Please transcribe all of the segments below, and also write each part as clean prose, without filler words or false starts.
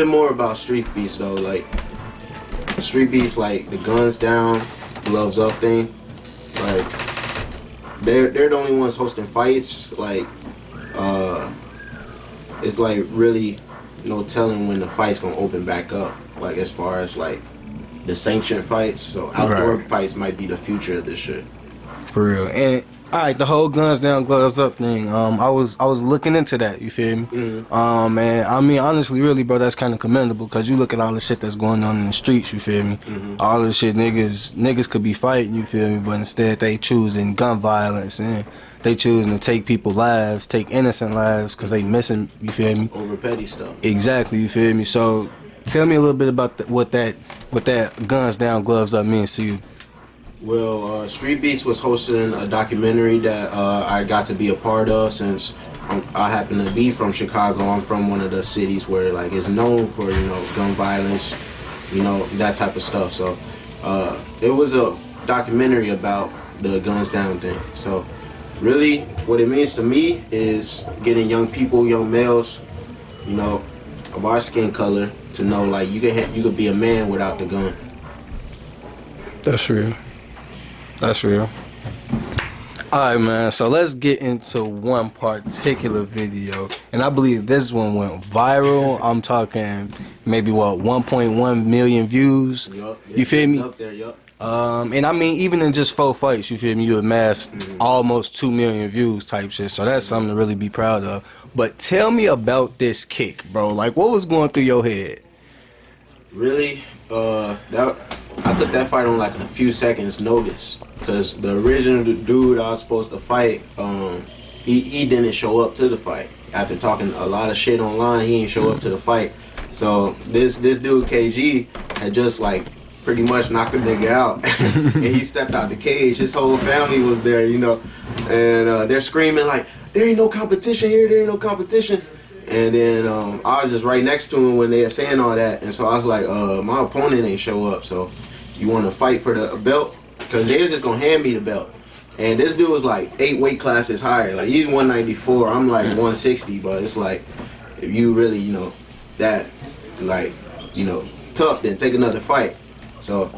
bit more about Streetbeefs though. Like Streetbeefs, like the guns down, gloves up thing. Like they're the only ones hosting fights. Like it's like really no telling when the fight's gonna open back up. Like as far as like the sanctioned fights, so outdoor fights might be the future of this shit. For real. And all right, the whole guns down, gloves up thing. I was looking into that. You feel me? Mm-hmm. And I mean, honestly, really, bro, that's kind of commendable because you look at all the shit that's going on in the streets. You feel me? Mm-hmm. All the shit niggas could be fighting. You feel me? But instead, they choosing gun violence and they choosing to take people's lives, take innocent lives because they missing. You feel me? Over petty stuff. Exactly. You feel me? So tell me a little bit about what that guns down, gloves up means to you. Well, Streetbeefs was hosting a documentary that I got to be a part of since I happen to be from Chicago. I'm from one of the cities where like it's known for, you know, gun violence, you know, that type of stuff. So it was a documentary about the guns down thing. So really what it means to me is getting young people, young males, you know, of our skin color to know like you could be a man without the gun. That's real. That's real. Alright, man, so let's get into one particular video. And I believe this one went viral. I'm talking maybe, 1.1 million views? Yup. You feel me? Up there, yup. And I mean, even in just 4 fights, you feel me, you amassed almost 2 million views type shit. So that's something to really be proud of. But tell me about this kick, bro. Like, what was going through your head? Really? I took that fight on like a few seconds notice. Because the original dude I was supposed to fight, he didn't show up to the fight. After talking a lot of shit online, he didn't show up to the fight. So this dude KG had just like pretty much knocked the nigga out. And he stepped out the cage. His whole family was there, you know. And they're screaming like, there ain't no competition here, there ain't no competition. And then I was just right next to him when they were saying all that. And so I was like, my opponent ain't show up, so you want to fight for the belt? Because they was just going to hand me the belt. And this dude was like 8 weight classes higher. Like, he's 194. I'm like 160. But it's like, if you really, you know, that, like, you know, tough, then take another fight. So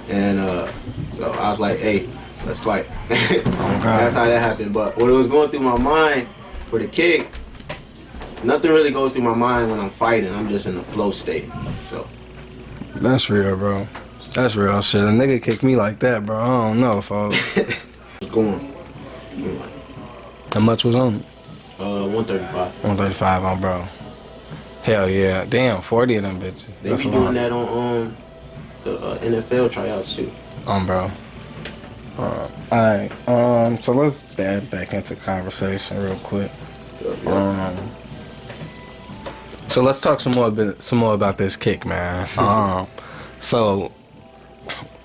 I was like, hey, let's fight. That's how that happened. But what was going through my mind for the kick, nothing really goes through my mind when I'm fighting. I'm just in a flow state. So That's real, bro. That's real shit. A nigga kicked me like that, bro. I don't know, folks. What's going? How much was on it? 135. 135 on, bro. Hell yeah. Damn, 40 of them bitches. They be doing that on the NFL tryouts too. Bro. Alright, so let's dive back into conversation real quick. So let's talk some more about this kick, man. So,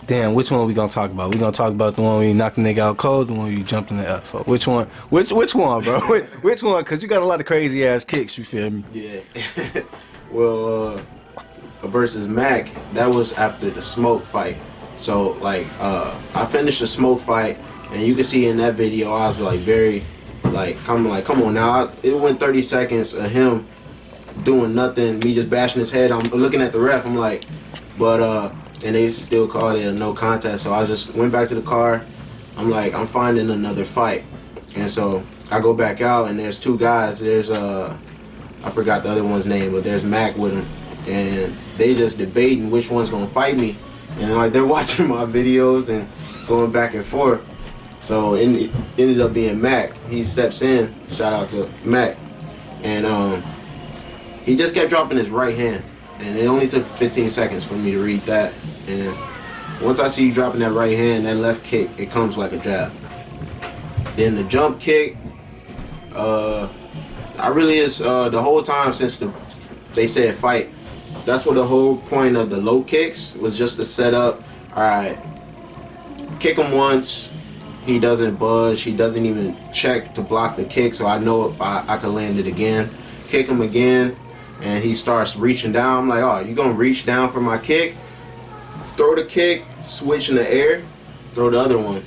damn, which one we gonna talk about? We gonna talk about the one where you knocked the nigga out cold, the one where you jumped in the F up? Which one? Which one, bro? Which one? Cause you got a lot of crazy ass kicks. You feel me? Yeah. Well, versus Mac, that was after the smoke fight. So like, I finished the smoke fight, and you can see in that video, I was like very, come on now. It went 30 seconds of him doing nothing, me just bashing his head. I'm looking at the ref. I'm like, but and they still called it a no contest. So I just went back to the car. I'm like, I'm finding another fight. And so I go back out, and there's 2 guys. There's I forgot the other one's name, but there's Mac with him, and they just debating which one's gonna fight me. And like they're watching my videos and going back and forth. So it ended up being Mac. He steps in. Shout out to Mac, and he just kept dropping his right hand. And it only took 15 seconds for me to read that. And once I see you dropping that right hand, that left kick, it comes like a jab. Then the jump kick, I really is the whole time since they said fight. That's what the whole point of the low kicks was, just to set up. All right, kick him once, he doesn't budge, he doesn't even check to block the kick, so I know I can land it again. Kick him again, and he starts reaching down. I'm like, oh, you gonna reach down for my kick? Throw the kick, switch in the air, throw the other one.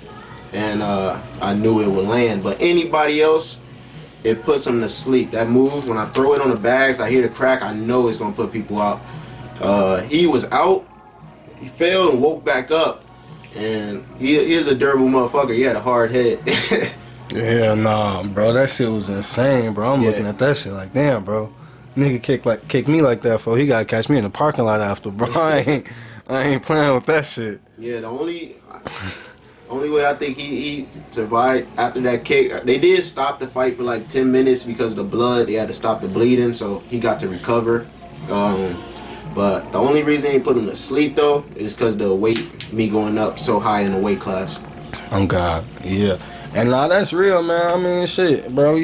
And I knew it would land. But anybody else, it puts him to sleep. That move, when I throw it on the bags, I hear the crack, I know it's gonna put people out. He was out, he fell and woke back up, and he is a durable motherfucker. He had a hard head. Yeah, nah, bro, that shit was insane, bro. I'm looking at that shit like, damn, bro. Nigga kick me like that, for he gotta catch me in the parking lot after, bro. I ain't playing with that shit. Yeah, the only way I think he survived after that kick, they did stop the fight for like 10 minutes because of the blood. They had to stop the bleeding, so he got to recover. But the only reason they put him to sleep though is because the weight, me going up so high in the weight class. Oh God, yeah. And nah, that's real, man. I mean, shit, bro.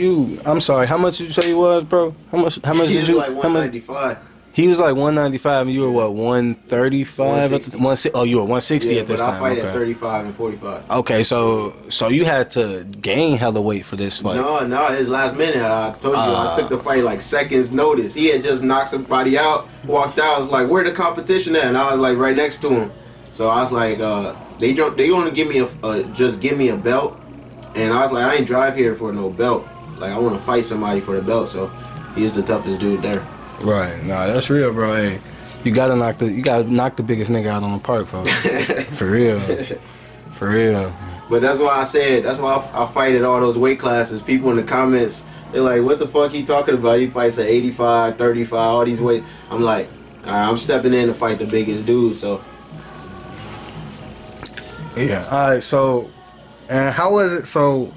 I'm sorry. How much did you say he was, bro? How much did you? Like 195. He was like 195, and you were what, 135? You were 160 at this time. But I fight at 35 and 45. Okay, so you had to gain hella weight for this fight. No, his last minute. I told you I took the fight like seconds notice. He had just knocked somebody out, walked out. I was like, where the competition at? And I was like right next to him. So I was like, they want to give me give me a belt. And I was like, I ain't drive here for no belt. Like, I want to fight somebody for the belt. So he's the toughest dude there. Right. Nah, that's real, bro. Hey, you gotta knock the biggest nigga out on the park, bro. For real. For real. But that's why I fight at all those weight classes. People in the comments, they're like, what the fuck he talking about? He fights at 85, 35, all these weight. I'm like, I'm stepping in to fight the biggest dude, so. Yeah. All right, so, and how was it? So,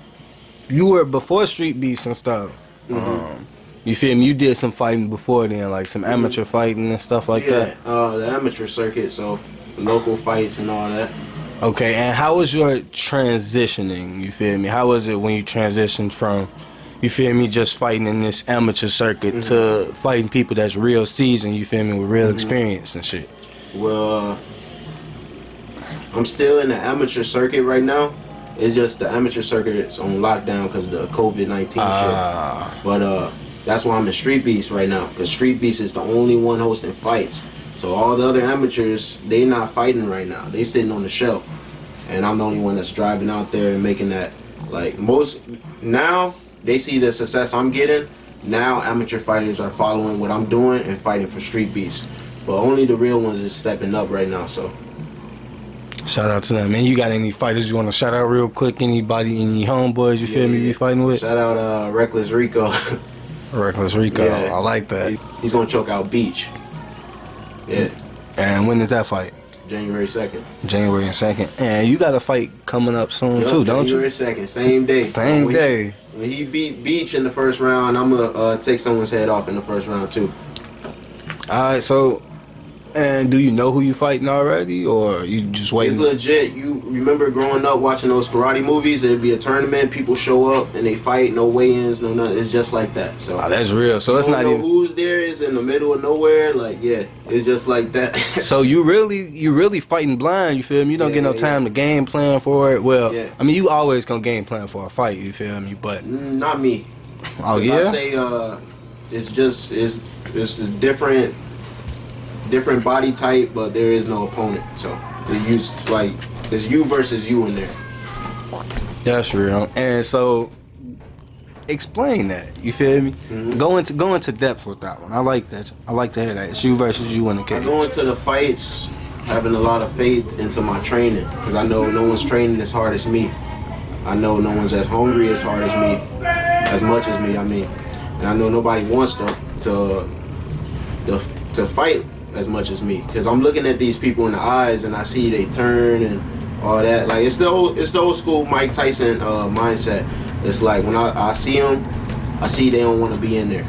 you were before Streetbeefs and stuff. Mm-hmm. You feel me? You did some fighting before then, like some amateur fighting and stuff like that? Yeah, the amateur circuit, so local fights and all that. Okay, and how was your transitioning, you feel me? How was it when you transitioned from, you feel me, just fighting in this amateur circuit to fighting people that's real seasoned, you feel me, with real experience and shit? Well, I'm still in the amateur circuit right now. It's just the amateur circuit is on lockdown because of the COVID-19 shit. But that's why I'm in Streetbeefs right now, because Streetbeefs is the only one hosting fights. So all the other amateurs, they not fighting right now. They sitting on the shelf. And I'm the only one that's driving out there and making that. Like most, now they see the success I'm getting. Now amateur fighters are following what I'm doing and fighting for Streetbeefs. But only the real ones is stepping up right now, so. Shout out to them, man. You got any fighters you want to shout out real quick? Anybody, any homeboys you feel me be fighting with? Shout out Reckless Rico. Reckless Rico, yeah. I like that. He's gonna choke out Beach. Yeah. And when is that fight? January 2nd. January 2nd. And you got a fight coming up soon too, don't you? January 2nd, same day. Same day. When he beat Beach in the first round, I'm gonna take someone's head off in the first round too. Alright, so, and do you know who you fighting already, or you just waiting? It's legit. You remember growing up watching those karate movies? It'd be a tournament, people show up and they fight, no weigh-ins, no nothing. It's just like that. So that's real. So it's not even who's there. Is in the middle of nowhere. Like it's just like that. So you really fighting blind. You feel me? You don't get no time to game plan for it. Well, I mean, you always gonna game plan for a fight. You feel me? But not me. Oh yeah. I say it's just it's different body type, but there is no opponent. So it's you versus you in there. That's real. And so explain that. You feel me? Go into depth with that one. I like that. I like to hear that. It's you versus you in the cage. I go into the fights having a lot of faith into my training, because I know no one's training as hard as me. I know no one's as hungry as hard as me, as much as me. I mean, and I know nobody wants to fight as much as me, because I'm looking at these people in the eyes and I see they turn and all that. Like it's the old school Mike Tyson mindset. It's like when I see them, I see they don't want to be in there.